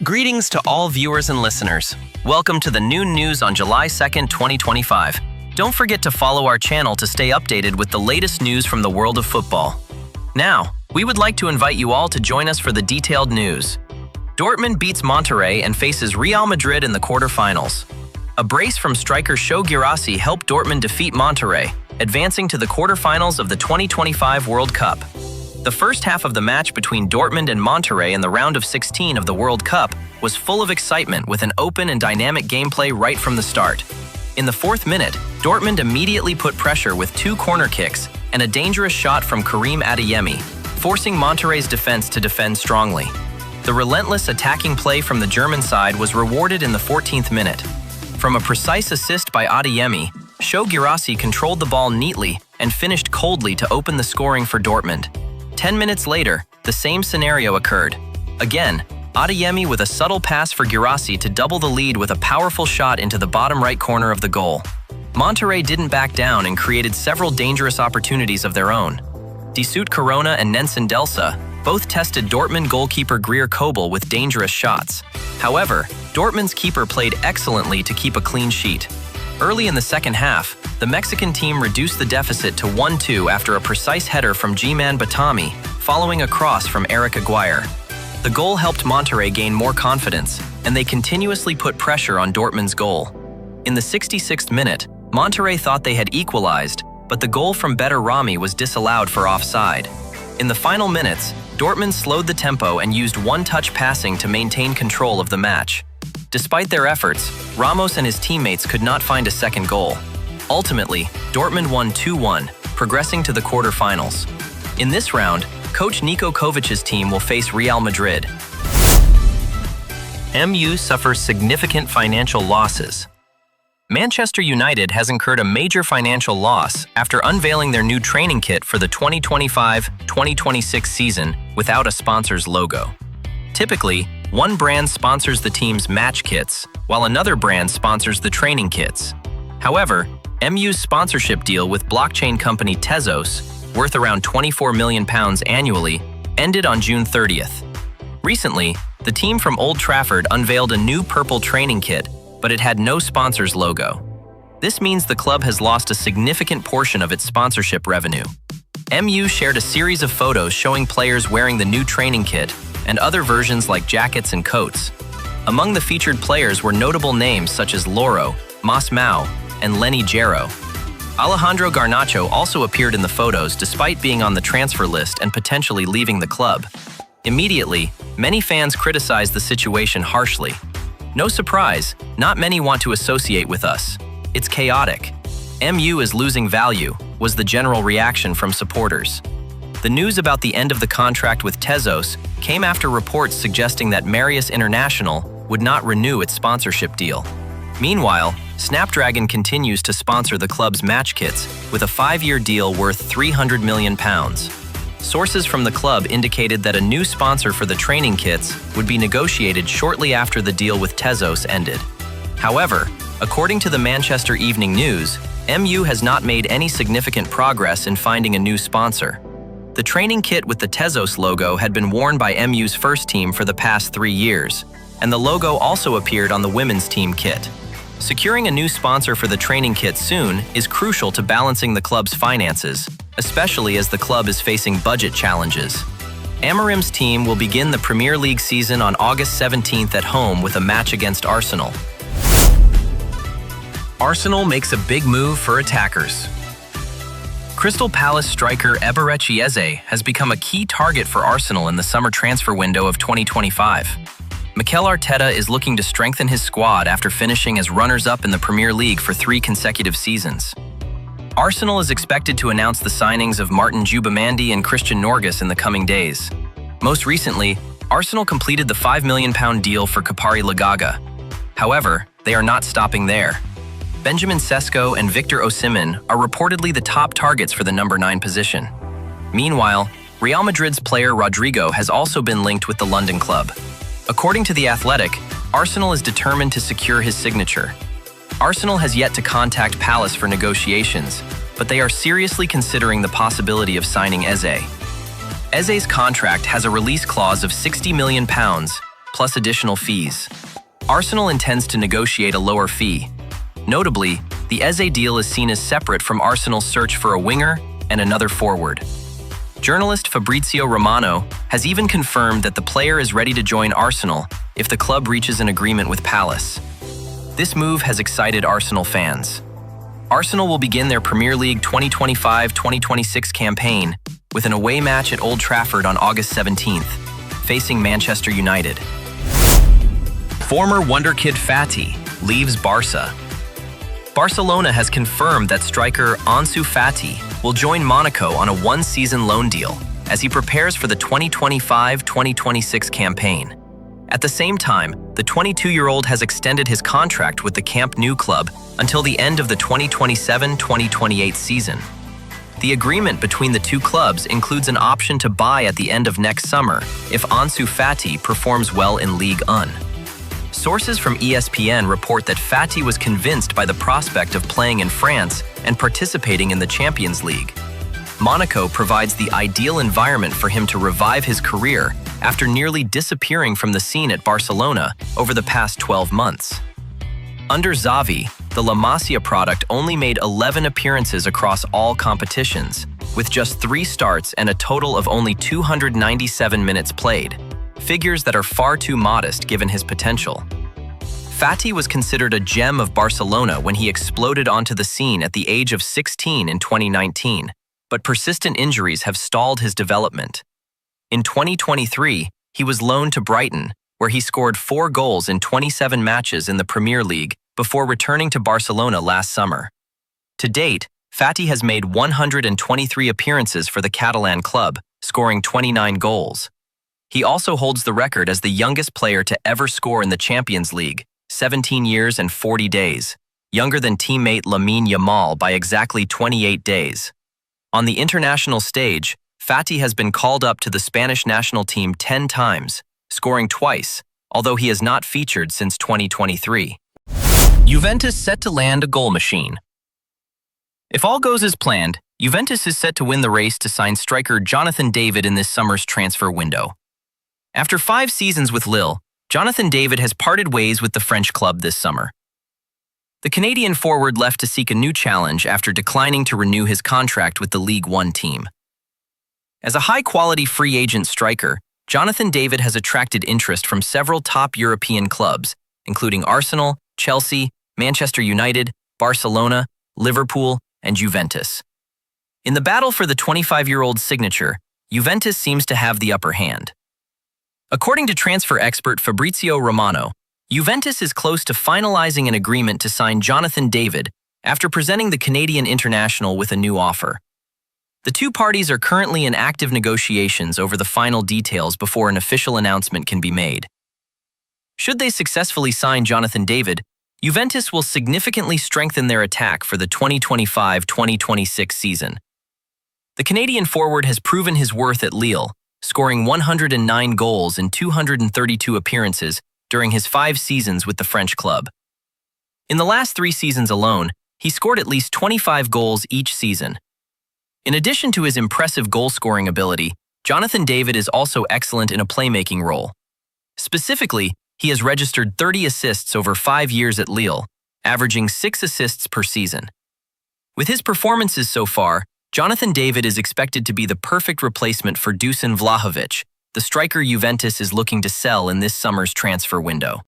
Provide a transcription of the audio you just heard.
Greetings to all viewers and listeners. Welcome to the noon news on July 2nd, 2025. Don't forget to follow our channel to stay updated with the latest news from the world of football. Now, we would like to invite you all to join us for the detailed news. Dortmund beats Monterrey and faces Real Madrid in the quarterfinals. A brace from striker Sho Guirassy helped Dortmund defeat Monterrey, advancing to the quarterfinals of the 2025 World Cup. The first half of the match between Dortmund and Monterrey in the round of 16 of the World Cup was full of excitement with an open and dynamic gameplay right from the start. In the fourth minute, Dortmund immediately put pressure with two corner kicks and a dangerous shot from Karim Adeyemi, forcing Monterrey's defense to defend strongly. The relentless attacking play from the German side was rewarded in the 14th minute. From a precise assist by Adeyemi, Sho Guirassy controlled the ball neatly and finished coldly to open the scoring for Dortmund. 10 minutes later, the same scenario occurred. Again, Adeyemi with a subtle pass for Guirassy to double the lead with a powerful shot into the bottom right corner of the goal. Monterrey didn't back down and created several dangerous opportunities of their own. Desut Corona and Nenson Delsa both tested Dortmund goalkeeper Greer Kobel with dangerous shots. However, Dortmund's keeper played excellently to keep a clean sheet. Early in the second half, the Mexican team reduced the deficit to 1-2 after a precise header from G-Man Batami, following a cross from Eric Aguirre. The goal helped Monterrey gain more confidence, and they continuously put pressure on Dortmund's goal. In the 66th minute, Monterrey thought they had equalized, but the goal from Better Rami was disallowed for offside. In the final minutes, Dortmund slowed the tempo and used one-touch passing to maintain control of the match. Despite their efforts, Ramos and his teammates could not find a second goal. Ultimately, Dortmund won 2-1, progressing to the quarterfinals. In this round, coach Niko Kovac's team will face Real Madrid. MU suffers significant financial losses. Manchester United has incurred a major financial loss after unveiling their new training kit for the 2025-2026 season without a sponsor's logo. Typically, one brand sponsors the team's match kits, while another brand sponsors the training kits. However, MU's sponsorship deal with blockchain company Tezos, worth around £24 million annually, ended on June 30th. Recently, the team from Old Trafford unveiled a new purple training kit, but it had no sponsor's logo. This means the club has lost a significant portion of its sponsorship revenue. MU shared a series of photos showing players wearing the new training kit and other versions like jackets and coats. Among the featured players were notable names such as Loro, Mas Mau, and Lenny Jarro. Alejandro Garnacho also appeared in the photos despite being on the transfer list and potentially leaving the club. Immediately, many fans criticized the situation harshly. No surprise, not many want to associate with us. It's chaotic. MU is losing value, was the general reaction from supporters. The news about the end of the contract with Tezos came after reports suggesting that Marius International would not renew its sponsorship deal. Meanwhile, Snapdragon continues to sponsor the club's match kits with a 5-year deal worth £300 million. Sources from the club indicated that a new sponsor for the training kits would be negotiated shortly after the deal with Tezos ended. However, according to the Manchester Evening News, MU has not made any significant progress in finding a new sponsor. The training kit with the Tezos logo had been worn by MU's first team for the past 3 years, and the logo also appeared on the women's team kit. Securing a new sponsor for the training kit soon is crucial to balancing the club's finances, especially as the club is facing budget challenges. Amorim's team will begin the Premier League season on August 17th at home with a match against Arsenal. Arsenal makes a big move for attackers. Crystal Palace striker Eberechi Eze has become a key target for Arsenal in the summer transfer window of 2025. Mikel Arteta is looking to strengthen his squad after finishing as runners-up in the Premier League for 3 consecutive seasons. Arsenal is expected to announce the signings of Martin Jubamandi and Christian Norgis in the coming days. Most recently, Arsenal completed the £5 million deal for Kapari Lagaga. However, they are not stopping there. Benjamin Sesko and Victor Osimhen are reportedly the top targets for the number 9 position. Meanwhile, Real Madrid's player Rodrigo has also been linked with the London club. According to The Athletic, Arsenal is determined to secure his signature. Arsenal has yet to contact Palace for negotiations, but they are seriously considering the possibility of signing Eze. Eze's contract has a release clause of £60 million, plus additional fees. Arsenal intends to negotiate a lower fee. Notably, the Eze deal is seen as separate from Arsenal's search for a winger and another forward. Journalist Fabrizio Romano has even confirmed that the player is ready to join Arsenal if the club reaches an agreement with Palace. This move has excited Arsenal fans. Arsenal will begin their Premier League 2025-2026 campaign with an away match at Old Trafford on August 17th, facing Manchester United. Former wonderkid Fati leaves Barca. Barcelona has confirmed that striker Ansu Fati will join Monaco on a one-season loan deal as he prepares for the 2025-2026 campaign. At the same time, the 22-year-old has extended his contract with the Camp Nou club until the end of the 2027-2028 season. The agreement between the two clubs includes an option to buy at the end of next summer if Ansu Fati performs well in Ligue 1. Sources from ESPN report that Fati was convinced by the prospect of playing in France and participating in the Champions League. Monaco provides the ideal environment for him to revive his career after nearly disappearing from the scene at Barcelona over the past 12 months. Under Xavi, the La Masia product only made 11 appearances across all competitions, with just 3 starts and a total of only 297 minutes played, figures that are far too modest given his potential. Fati was considered a gem of Barcelona when he exploded onto the scene at the age of 16 in 2019, but persistent injuries have stalled his development. In 2023, he was loaned to Brighton, where he scored 4 goals in 27 matches in the Premier League before returning to Barcelona last summer. To date, Fati has made 123 appearances for the Catalan club, scoring 29 goals. He also holds the record as the youngest player to ever score in the Champions League, 17 years and 40 days, younger than teammate Lamine Yamal by exactly 28 days. On the international stage, Fati has been called up to the Spanish national team 10 times, scoring twice, although he has not featured since 2023. Juventus set to land a goal machine. If all goes as planned, Juventus is set to win the race to sign striker Jonathan David in this summer's transfer window. After 5 seasons with Lille, Jonathan David has parted ways with the French club this summer. The Canadian forward left to seek a new challenge after declining to renew his contract with the Ligue 1 team. As a high-quality free agent striker, Jonathan David has attracted interest from several top European clubs, including Arsenal, Chelsea, Manchester United, Barcelona, Liverpool, and Juventus. In the battle for the 25-year-old's signature, Juventus seems to have the upper hand. According to transfer expert Fabrizio Romano, Juventus is close to finalizing an agreement to sign Jonathan David after presenting the Canadian international with a new offer. The two parties are currently in active negotiations over the final details before an official announcement can be made. Should they successfully sign Jonathan David, Juventus will significantly strengthen their attack for the 2025-2026 season. The Canadian forward has proven his worth at Lille, scoring 109 goals in 232 appearances during his 5 seasons with the French club. In the last 3 seasons alone, he scored at least 25 goals each season. In addition to his impressive goal-scoring ability, Jonathan David is also excellent in a playmaking role. Specifically, he has registered 30 assists over 5 years at Lille, averaging 6 assists per season. With his performances so far, Jonathan David is expected to be the perfect replacement for Dusan Vlahovic, the striker Juventus is looking to sell in this summer's transfer window.